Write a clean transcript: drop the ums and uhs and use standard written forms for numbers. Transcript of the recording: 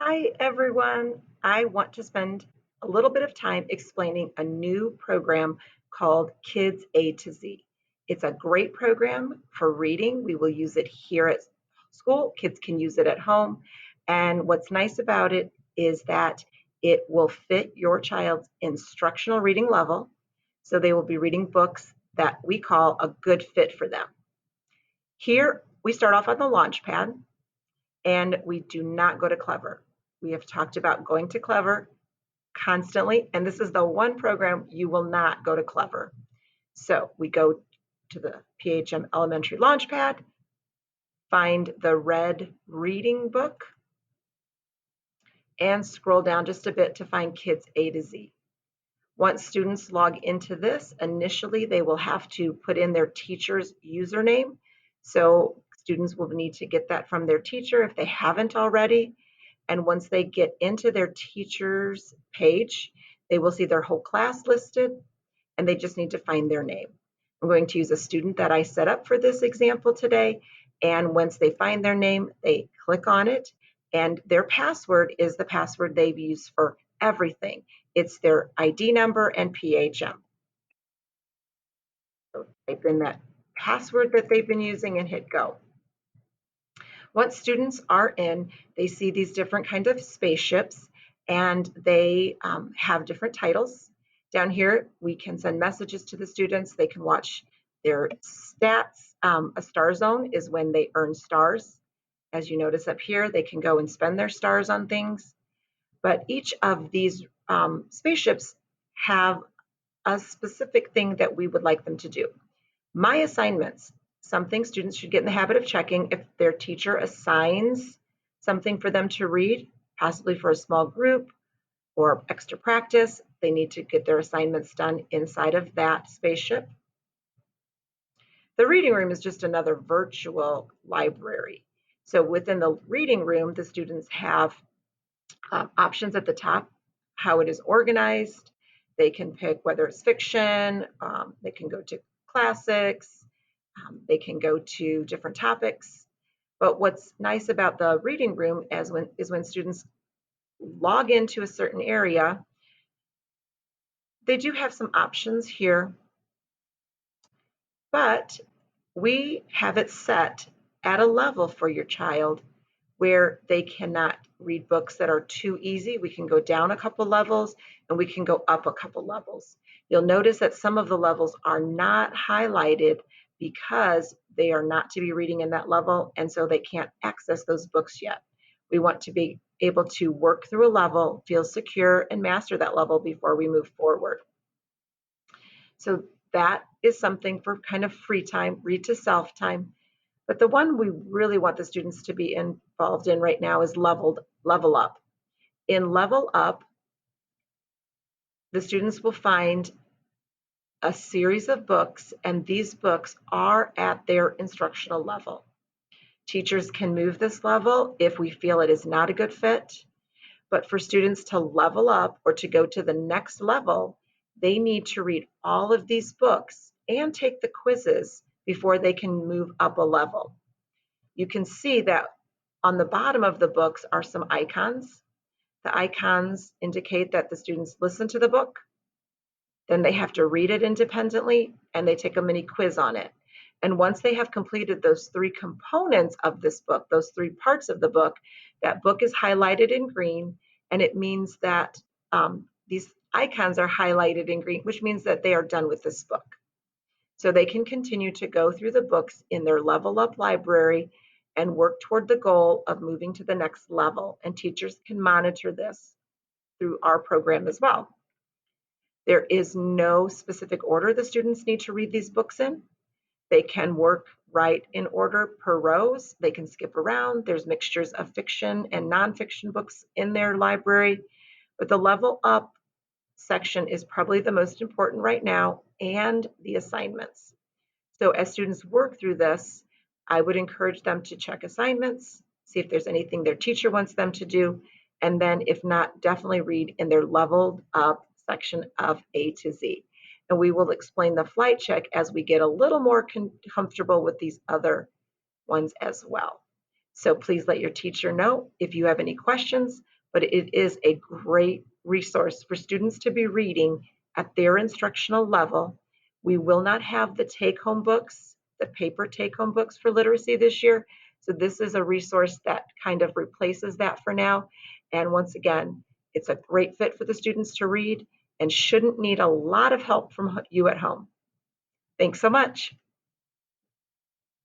Hi, everyone. I want to spend a little bit of time explaining a new program called Kids A to Z. It's a great program for reading. We will use it here at school. Kids can use it at home. And what's nice about it is that it will fit your child's instructional reading level. So they will be reading books that we call a good fit for them. Here, we start off on the Launchpad, and we do not go to Clever. We have talked about going to Clever constantly, and this is the one program you will not go to Clever. So we go to the PHM Elementary Launchpad, find the red reading book, and scroll down just a bit to find Kids A to Z. Once students log into this, initially they will have to put in their teacher's username. So students will need to get that from their teacher if they haven't already. And once they get into their teacher's page, they will see their whole class listed, and they just need to find their name. I'm going to use a student that I set up for this example today. And once they find their name, they click on it, and their password is the password they've used for everything. It's their ID number and PHM. So type in that password that they've been using and hit go. Once students are in, they see these different kinds of spaceships, and they have different titles. Down here, we can send messages to the students. They can watch their stats. A star zone is when they earn stars. As you notice up here, they can go and spend their stars on things. But each of these spaceships have a specific thing that we would like them to do. My assignments, something students should get in the habit of checking if their teacher assigns something for them to read, possibly for a small group or extra practice. They need to get their assignments done inside of that spaceship. The reading room is just another virtual library. So within the reading room, the students have options at the top, how it is organized. They can pick whether it's fiction, they can go to classics, they can go to different topics. But what's nice about the reading room is when students log into a certain area, they do have some options here, but we have it set at a level for your child where they cannot read books that are too easy. We can go down a couple levels and we can go up a couple levels. You'll notice that some of the levels are not highlighted because they are not to be reading in that level, and so they can't access those books yet. We want to be able to work through a level, feel secure, and master that level before we move forward. So that is something for kind of free time, read to self time. But the one we really want the students to be involved in right now is Level Up. In Level Up, the students will find a series of books, and these books are at their instructional level. Teachers can move this level if we feel it is not a good fit, but for students to level up or to go to the next level, they need to read all of these books and take the quizzes before they can move up a level. You can see that on the bottom of the books are some icons. The icons indicate that the students listen to the book, then they have to read it independently, and they take a mini quiz on it. And once they have completed those three components of this book, those three parts of the book, that book is highlighted in green, and it means that these icons are highlighted in green, which means that they are done with this book. So they can continue to go through the books in their Level Up library and work toward the goal of moving to the next level. And teachers can monitor this through our program as well. There is no specific order the students need to read these books in. They can work right in order per rows. They can skip around. There's mixtures of fiction and nonfiction books in their library. But the Level Up section is probably the most important right now, and the assignments. So as students work through this, I would encourage them to check assignments, see if there's anything their teacher wants them to do, and then if not, definitely read in their leveled up section of A to Z. And we will explain the flight check as we get a little more comfortable with these other ones as well. So please let your teacher know if you have any questions, but it is a great resource for students to be reading at their instructional level. We will not have the take-home books, the paper take-home books for literacy this year. So this is a resource that kind of replaces that for now. And once again, it's a great fit for the students to read and shouldn't need a lot of help from you at home. Thanks so much.